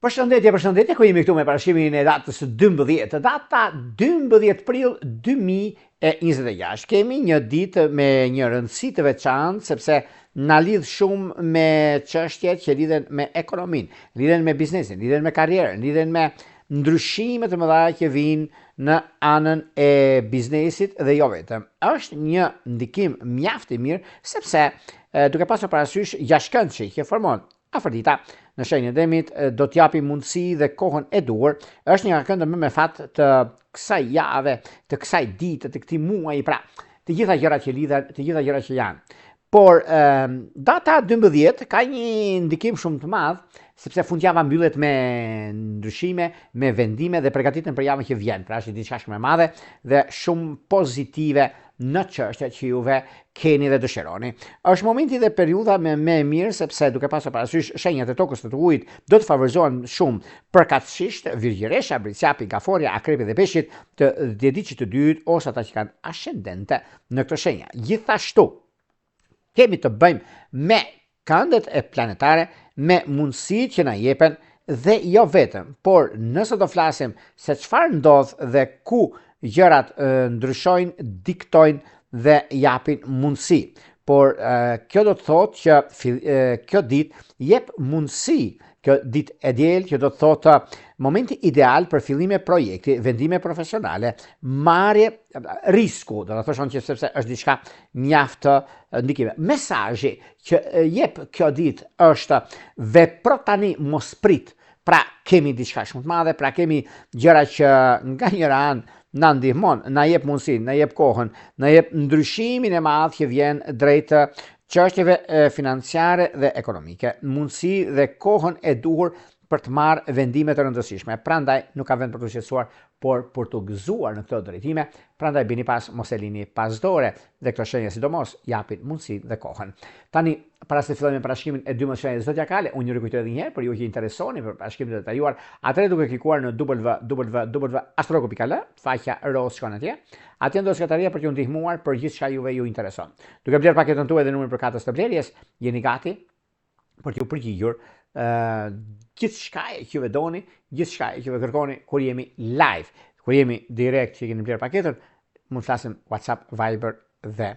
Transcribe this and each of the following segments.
Përshëndetje, ku jemi këtu me parashimin e datës 12. Data 12 prill 2026. Kemi një ditë me një rëndësi të veçantë, sepse na lidh shumë me çështjet që lidhen me ekonominë, lidhen me biznesin, lidhen me karrierën, lidhen me ndryshimet të mëdha që vijnë në anën e biznesit dhe jo vetëm. Është një ndikim mjaft i mirë, sepse duke pasur parasysh jashtëkëndshi që formon Afrodita në shenjën e Demit do t'japi mundësi dhe kohën e duhur. Është një këndë më me fat të kësaj jave, të kësaj dite, të këtij muaji, pra, të gjitha gjërat që lidhen, të gjitha gjërat që janë. Por data 12 ka një ndikim shumë të madh, sepse fundjava mbyllet me ndryshime, me vendime dhe përgatitjen për javën që vjen. Pra është diçka shumë e madhe dhe shumë pozitive në çështjet që juve keni dhe dëshironi. Është momenti dhe periudha me më e mirë, sepse duke pasur parasysh shenjat e tokës të ujit do të favorizohen shumë përkatësisht Virgjëresha, Briciapi, Gaforia, Akrepi dhe Peshqit të diçit të dytë ose ata që kanë ascendente në këtë shenja. Gjithashtu kemi të bëjmë me këndet e planetare, me mundësitë që na jepen dhe jo vetëm, por nëse do flasim se çfarë ndodh dhe ku gjërat ndryshojnë, diktojnë dhe japin mundësi. Por kjo do të thotë që kjo ditë jep mundësi, kjo ditë e diel që do të thotë momenti ideal për fillime projekti, vendime profesionale, marrje risku, do të thoshon që sepse është diçka mjaft ndikime. Mesazhi që jep kjo ditë është vepro tani, mos prit. Pra kemi diçka shumë të madhe, pra kemi gjëra që nga njëra anë na ndihmon, na jep mundësinë, na jep kohën, na jep ndryshimin e madh që vjen drejt çështjeve financiare dhe ekonomike, mundësi dhe kohën e duhur për të marrë vendime të rëndësishme. Prandaj nuk ka vend për të qetësuar, por për të gëzuar në këto drejtime. Prandaj bini pas, mos e lini pas dore dhe këto shenja sidomos japin mundësi dhe kohën. Tani, para se fillojmë me parashikimin e 12 shenjave zodiakale, unë ju rikujtoj edhe një herë për ju që interesoni për parashikimin e detajuar, atëherë duke klikuar në www.astrologo.al, faqja ros shkon atje. Atje ndodh sekretaria për t'ju ndihmuar për gjithçka juve ju intereson. Duke bler paketën tuaj dhe numrin për katës të blerjes, jeni gati për t'ju përgjigjur gjithçka që juve doni, gjithçka që juve kërkoni kur jemi live, kur jemi direkt që keni bler paketën, mund të flasim WhatsApp, Viber dhe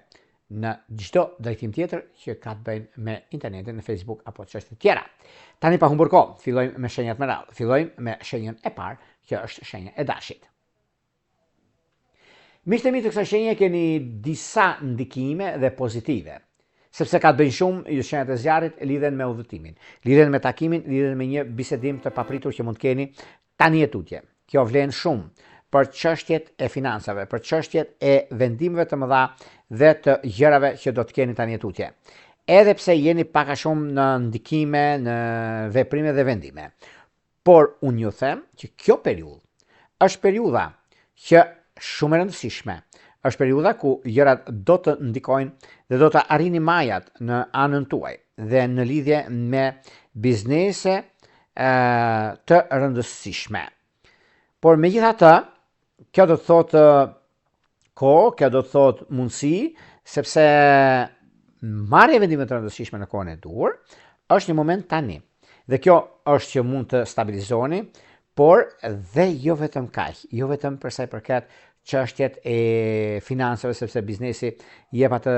në çdo drejtim tjetër që ka të bëjë me internetin, në Facebook apo çështje të tjera. Tani pa humbur kohë, fillojmë me shenjat me radhë. Fillojmë me shenjën e parë, që është shenja e dashit. Miqtë e mi të kësaj shenje keni disa ndikime dhe pozitive. Sepse ka të bëjnë shumë shenjat e zjarrit lidhen me udhëtimin, lidhen me takimin, lidhen me një bisedim të papritur që mund të keni tani e tutje. Kjo vlen shumë për çështjet e financave, për çështjet e vendimeve të mëdha dhe të gjërave që do të keni tani e tutje. Edhe pse jeni pak a shumë në ndikime, në veprime dhe vendime. Por unë ju them që kjo periudhë është periudha që shumë e rëndësishme. Është periudha ku gjërat do të ndikojnë dhe do të arrini majat në anën tuaj dhe në lidhje me biznese të rëndësishme. Por megjithatë, kjo do të thotë kohë, kjo do të thotë mundësi, sepse marrja vendime të rëndësishme në kohën e duhur është një moment tani. Dhe kjo është që mund të stabilizoni, por dhe jo vetëm kaq, jo vetëm për sa i përket çështjet e financave, sepse biznesi jep atë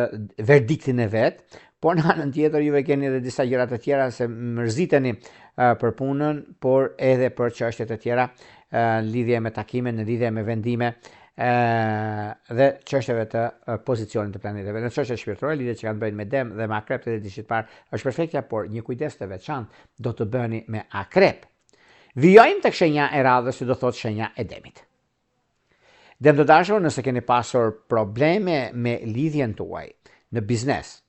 verdiktin e vet, por në anën tjetër juve keni edhe disa gjëra të tjera se mërziteni për punën, por edhe për çështjet e tjera, lidhje me takime, në lidhje me vendime dhe çështjeve të pozicionit të planeteve. Në çështjet shpirtërore, lidhje që kanë bëjnë me Dem dhe me Akrep dhe diçit parë është perfektja, por një kujdes të veçantë do të bëni me Akrep. Vijojmë tek shenja e radhës, që do thotë shenja e Demit. Dem të dashur, nëse keni pasur probleme me lidhjen tuaj në biznes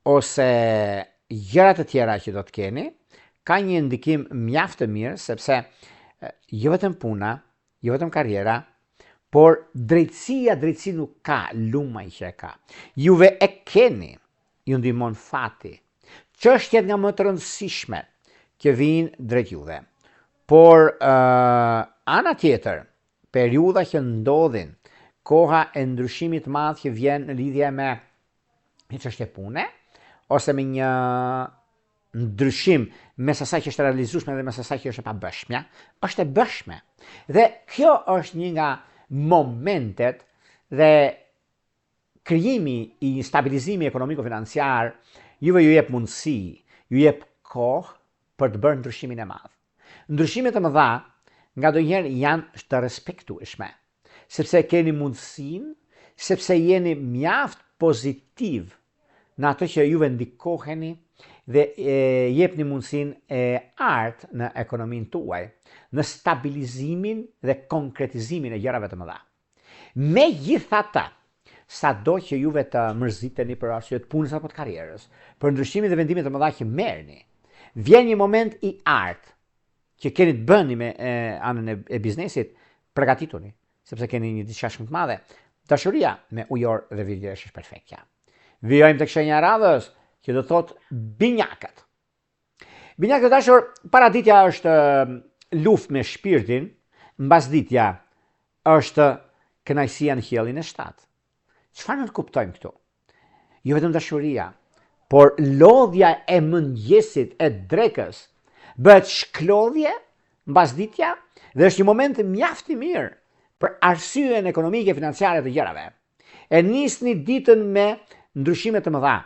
ose gjërat të tjera që do të keni, ka një ndikim mjaft të mirë, sepse jo vetëm puna, jo vetëm karriera, por drejtësi nuk ka, lumaj që e ka. Juve e keni, ju ndihmon fati. Çështjet nga më të rëndësishme që vijnë drejt juve. Por ana tjetër, periudha që ndodhin, koha e ndryshimit madh që vjen në lidhje me një çështje pune ose me një ndryshim mes asaj që është realizueshme dhe mes asaj që është e pabëshmja, është e bëshme. Dhe kjo është një nga momentet dhe krijimi i stabilizimi ekonomiko-financiar juve ju jep mundësi, ju jep kohë për të bërë ndryshimin e madh. Ndryshimet e mëdha ngadonjëherë janë të respektueshme, sepse keni mundësinë, sepse jeni mjaft pozitiv në atë që juve ndikoheni dhe jepni mundësinë e artë në ekonominë tuaj, në stabilizimin dhe konkretizimin e gjërave të mëdha. Megjithatë, sado që juve të mërziteni për arsye të punës apo të karrierës, për ndryshimin dhe vendimet të mëdha që merrni, vjen një moment i artë që keni të bëni me anën e biznesit, përgatituni, sepse keni një diçka shumë të madhe. Dashuria me ujor dhe virgjëresh është perfektja. Vijojmë tek shenja e radhës, që do thotë binjakët. Binjakët dashur, paraditja është luftë me shpirtin, mbasditja është kënaqësia në qiellin e shtatë. Çfarë ne kuptojmë këtu? Jo vetëm dashuria, por lodhja e mëngjesit e drekës bëhet shklodhje, mbasditja dhe është një moment mjaft i mirë për arsyeën ekonomike e financiare të gjërave. E nisni ditën me ndryshime të mëdha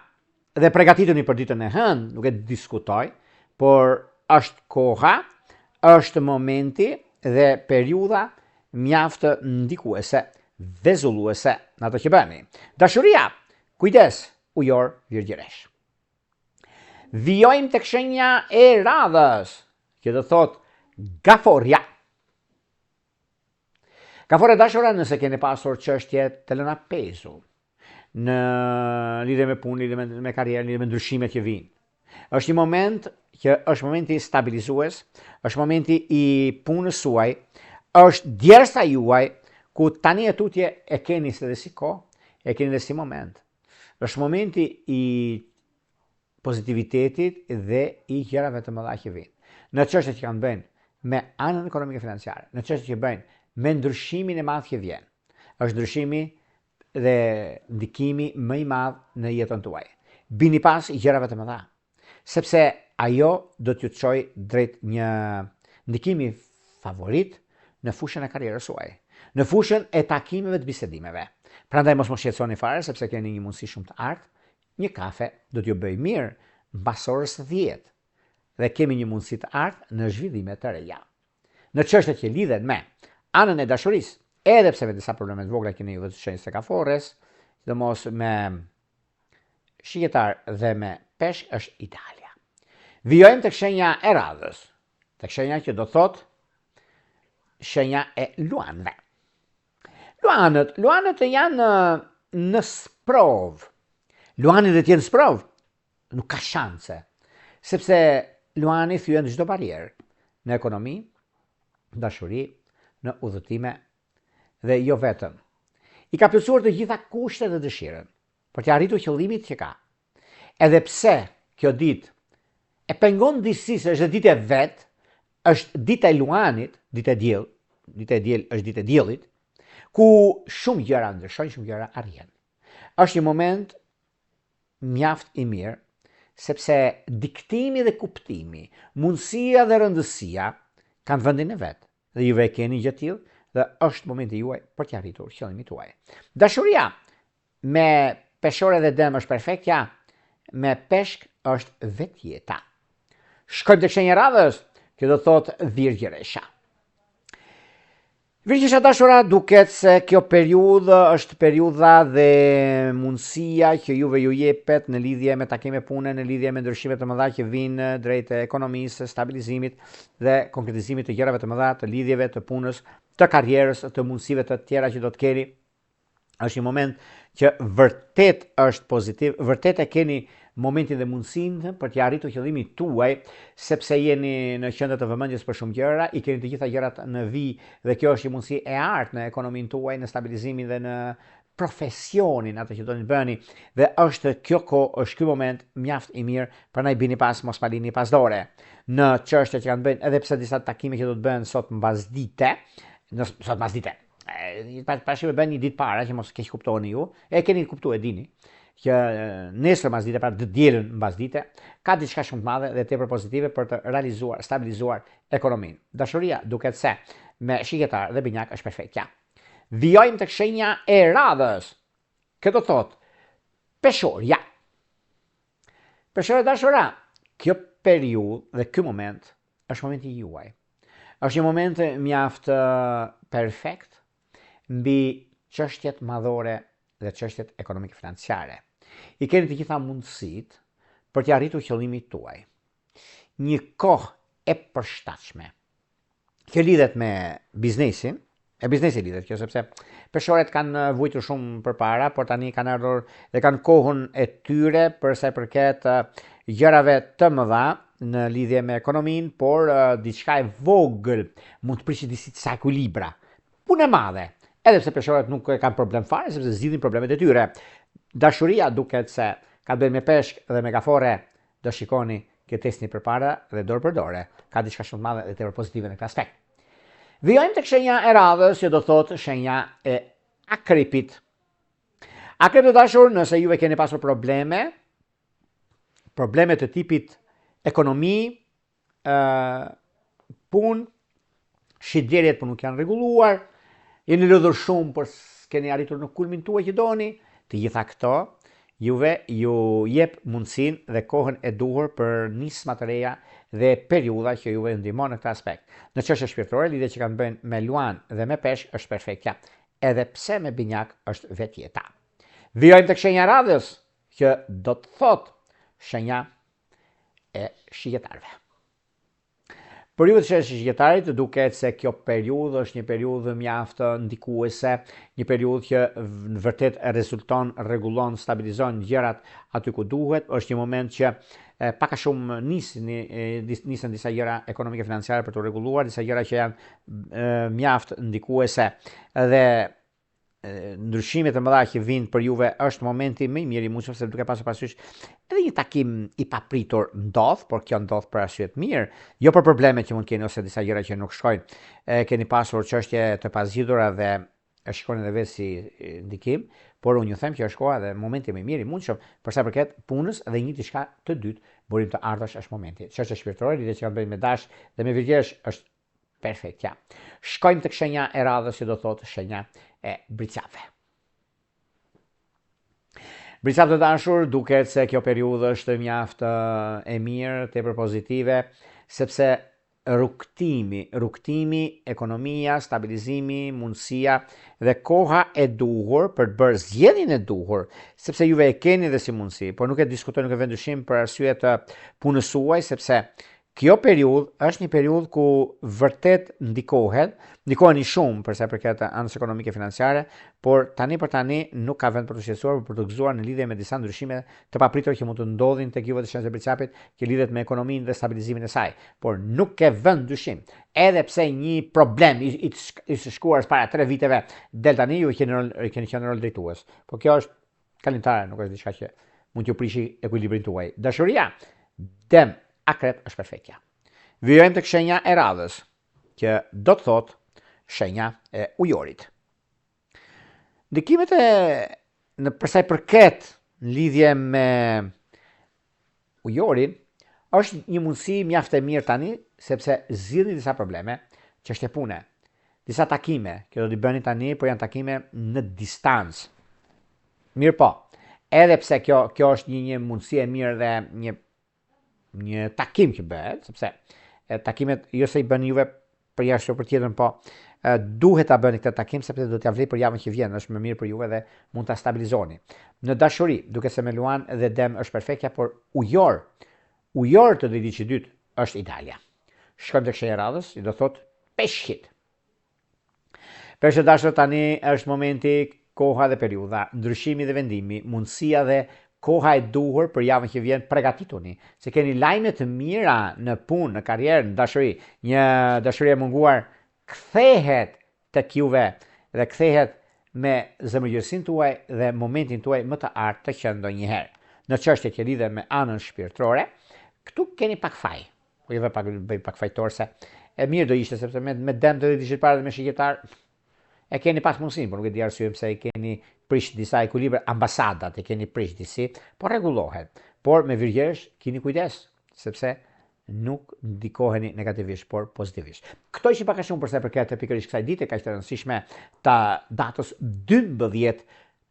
dhe përgatituni për ditën e hënë, nuk e diskutoj, por është koha, është momenti dhe periudha mjaft ndikuese, vezulluese në ato që bëni. Dashuria, kujdes, ujor, virgjëresh. Vijojmë tek shenja e radhës, që do thotë gaforja. Gaforja dashura, nëse keni pasur çështje të lëna pezu në lidhje me punë, lidhje me karrierë, lidhje me ndryshimet që vijnë. Është një moment që është momenti stabilizues, është momenti i punës suaj, është djersa juaj ku tani e tutje e keni se dhe si kohë, e keni dhe si moment. Është momenti i pozitivitetit dhe i gjërave të mëdha që vijnë. Në çështjet që kanë bënë me anën ekonomike financiare, në çështjet që bëjnë me ndryshimin e madh që vjen. Është ndryshimi dhe ndikimi më i madh në jetën tuaj. Bini pas gjërave të mëdha, sepse ajo do t'ju çojë drejt një ndikimi favorit në fushën e karrierës suaj, në fushën e takimeve të bisedimeve. Prandaj mos shqetësoni fare sepse keni një mundësi shumë të artë, një kafe do t'ju bëj mirë mbas orës 10 dhe kemi një mundësi të artë në zhvillime të reja. Në çështjet që lidhen me anën e dashurisë, edhe pse me disa probleme të vogla keni ju vetë shenjë se kafores, sidomos me shiketar dhe me peshk është idealja. Vijojmë tek shenja e radhës, tek shenja që do thotë shenja e luanëve. Luanët janë në sprov. Luani dhe tjenë sprov, nuk ka shanse, sepse luani thyen çdo barierë në ekonomi, dashuri, në udhëtime dhe jo vetëm. I ka plotësuar të gjitha kushtet dhe dëshirën për të arritur qëllimit që ka. Edhe pse kjo ditë e pengon disi se është ditë e vet, është dita e luanit, ditë e diell është ditë e diellit, ku shumë gjëra ndryshojnë, shumë gjëra arrin. Është një moment mjaft i mirë, sepse diktimi dhe kuptimi, mundësia dhe rëndësia kanë vendin e vet, dhe juve e keni gjë të tillë dhe është momenti juaj për të arritur qëllimin tuaj. Dashuria me peshore dhe dëm është perfektja, me peshk është vetjeta. Shkojmë tek shenja e radhës, që do thotë virgjëresha. Virgjëresha dashura, duket se kjo periudhë është periudha dhe mundësia që juve ju jepet në lidhje me takime pune, në lidhje me ndryshimet të mëdha që vinë drejt ekonomisë, stabilizimit dhe konkretizimit të gjërave të mëdha, të lidhjeve të punës, të karrierës, të mundësive të tjera që do të keni. Është një moment që vërtet është pozitiv, vërtet e keni momentin dhe mundësinë për të arritur qëllimin tuaj, sepse jeni në qendër të vëmendjes për shumë gjëra, i keni të gjitha gjërat në vijë dhe kjo është një mundësi e artë në ekonominë tuaj, në stabilizimin dhe në profesionin atë që do të bëni dhe është kjo kohë, është ky moment mjaft i mirë, prandaj bini pas, mos palini pas dore. Në çështjet që kanë bënë, edhe pse disa takime që do të bëhen sot mbasdite, pashime bën një ditë para që mos keq kuptoni ju, e keni kuptuar, e dini. që nesër mbas dite, pra dielën mbas dite, ka diçka shumë të madhe dhe tepër pozitive për të realizuar, stabilizuar ekonominë. Dashuria duket se me shigjetar dhe binjak është perfektja. Vijojmë tek shenja e radhës. Këtë thot peshorja. Peshorja dashura, kjo periudhë dhe ky moment është momenti juaj. Është një moment mjaft perfekt mbi çështjet madhore dhe çështjet ekonomike financiare. I keni të gjitha mundësitë për të arritur qëllimin tuaj. Një kohë e përshtatshme. Kjo lidhet me biznesin, biznesi lidhet kjo sepse peshoret kanë vujtur shumë përpara, por tani kanë ardhur dhe kanë kohën e tyre për sa i përket gjërave të mëdha në lidhje me ekonominë, por diçka e vogël mund të prishë disa ekuilibra. Punë e madhe, edhe pse peshoret nuk kanë problem fare sepse zgjidhin problemet e tyre. Dashuria duket se ka të bëjë me peshk dhe me gafore, do shikoni këtë testin përpara dhe dorë për dore. Ka diçka shumë të madhe dhe tepër pozitive në këtë aspekt. Vijojmë tek shenja e radhës, që do thotë shenja e akripit. Akrip të dashur, nëse juve keni pasur probleme të tipit ekonomi, punë, shitblerjet për nuk janë rregulluar, jeni lodhur shumë por s'keni arritur në kulmin tuaj që doni, të gjitha këto juve ju jep mundësinë dhe kohën e duhur për nisma të reja dhe periudha që juve ndihmon në këtë aspekt. Në çështje shpirtërore, lidhja që kanë bënë me luan dhe me peshk është perfektja, edhe pse me binjak është vetjeta. Vijojmë tek shenja e radhës, që do të thotë shenja e shigjetarëve. Për ju të shigjetarit duket se kjo periudhë është një periudhë mjaft ndikuese, një periudhë që në vërtet rezulton, rregullon, stabilizon gjërat aty ku duhet, është një moment që pak a shumë nisën disa gjëra ekonomike financiare për të rregulluar, disa gjëra që janë mjaft ndikuese dhe ndryshimet e mëdha që vinë për juve është momenti më i mirë i mundshëm, sepse duke pasur parasysh edhe një takim i papritur ndodh, por kjo ndodh për arsye të mirë, jo për probleme që mund keni ose disa gjëra që nuk shkojnë. Keni pasur çështje të pazgjidhura dhe e shikoni edhe vetë si ndikim, por unë ju them që është koha dhe momenti më i mirë i mundshëm për sa përket punës dhe një diçka të dytë, burim të ardhash është momenti. Çështja shpirtërore, lidhja që kanë bënë me dash dhe me virgjesh është perfektja. Shkojmë tek shenja e radhës, që do thotë shenja e bricave. Bricave të dashur, duket se kjo periudhë është mjaft e mirë, tepër pozitive, sepse rrugtimi, ekonomia, stabilizimi, mundësia dhe koha e duhur për të bërë zgjedhjen e duhur, sepse juve e keni dhe si mundësi, por nuk e diskutoj, nuk e vë dyshim për arsye të punës suaj, sepse kjo periudhë është një periudhë ku vërtet ndikoheni shumë për sa i përket anës ekonomike financiare, por tani për tani nuk ka vend për të shqetësuar, për të gëzuar në lidhje me disa ndryshime të papritura që mund të ndodhin tek juve të shenjës së bricapit, që lidhet me ekonominë dhe stabilizimin e saj, por nuk ke vend dyshim. Edhe pse një problem i shkuar para 3 viteve del tani, ju keni qenë rol drejtues. Por kjo është kalimtare, nuk është diçka që mund t'ju prishi ekuilibrin tuaj. Dashuria, dem akrep është perfektja. Vijojmë tek shenja e radhës, që do të thotë shenja e ujorit. Ndikimet në përsa i përket në lidhje me ujorin, është një mundësi mjaft e mirë tani, sepse zgjidhni disa probleme, çështje pune, disa takime, që do t'i bëni tani, por janë takime në distancë. Mirë po, edhe pse kjo është një mundësi e mirë dhe një takim që bëhet, sepse takimet jo se i bën juve për jashtë për tjetërën, po duhet ta bëni këtë takim sepse do t'ia vlej për javën që vjen, është më mirë për juve dhe mund ta stabilizoni. Në dashuri, duke se me luan dhe dem është perfektja, por ujor të drejtë që dytë është idealja. Shkojmë tek shenja e radhës, i do thotë peshqit. Peshqit dashur, tani është momenti, koha dhe periudha, ndryshimi dhe vendimi, mundësia dhe koha e duhur për javën që vjen, përgatituni, se keni lajme të mira në punë, në karrierë, në dashuri. Një dashuri e munguar kthehet tek juve dhe kthehet me zemërgjërsinë tuaj dhe momentin tuaj më të artë të qenë ndonjëherë. Në çështjet që lidhen me anën shpirtërore, këtu keni pak faj. Po jo bëj pak fajtor se e mirë do ishte, sepse me dem të ishit para dhe me shigjetar e keni pas mundësinë, por nuk e di arsyeën pse e keni prish disa ekuilibra, ambasadat e keni prish disi, po rregullohet. Por me virgjeresh keni kujdes, sepse nuk ndikoheni negativisht, por pozitivisht. Këto ishin pak a shumë përsa i përket pikërisht kësaj dite kaq të rëndësishme të datës 12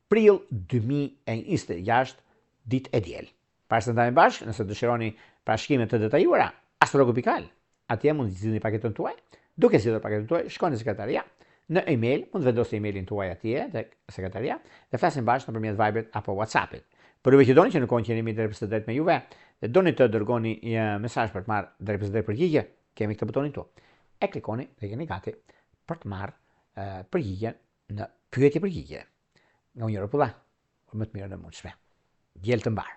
prill 2026, ditë e diel. Para se ndajmë bashkë, nëse dëshironi parashikime të detajuara, astrologopikal, atje mund të zgjidhni paketën tuaj. Duke zgjedhur paketën tuaj, shkoni në sekretaria, në email, mund të vendosni emailin tuaj atje tek sekretaria dhe flasim bashkë nëpërmjet Viberit apo WhatsAppit. Për juve që doni që në kohën që jemi drejt për drejt me juve, dhe doni të dërgoni një mesazh për të marrë drejt për drejt përgjigje, kemi këtë butonin tu. E klikoni dhe jeni gati për të marrë përgjigjen në pyetje përgjigje. Nga Unë Ropulla, më të mirë në mundshme. Diel të mbar.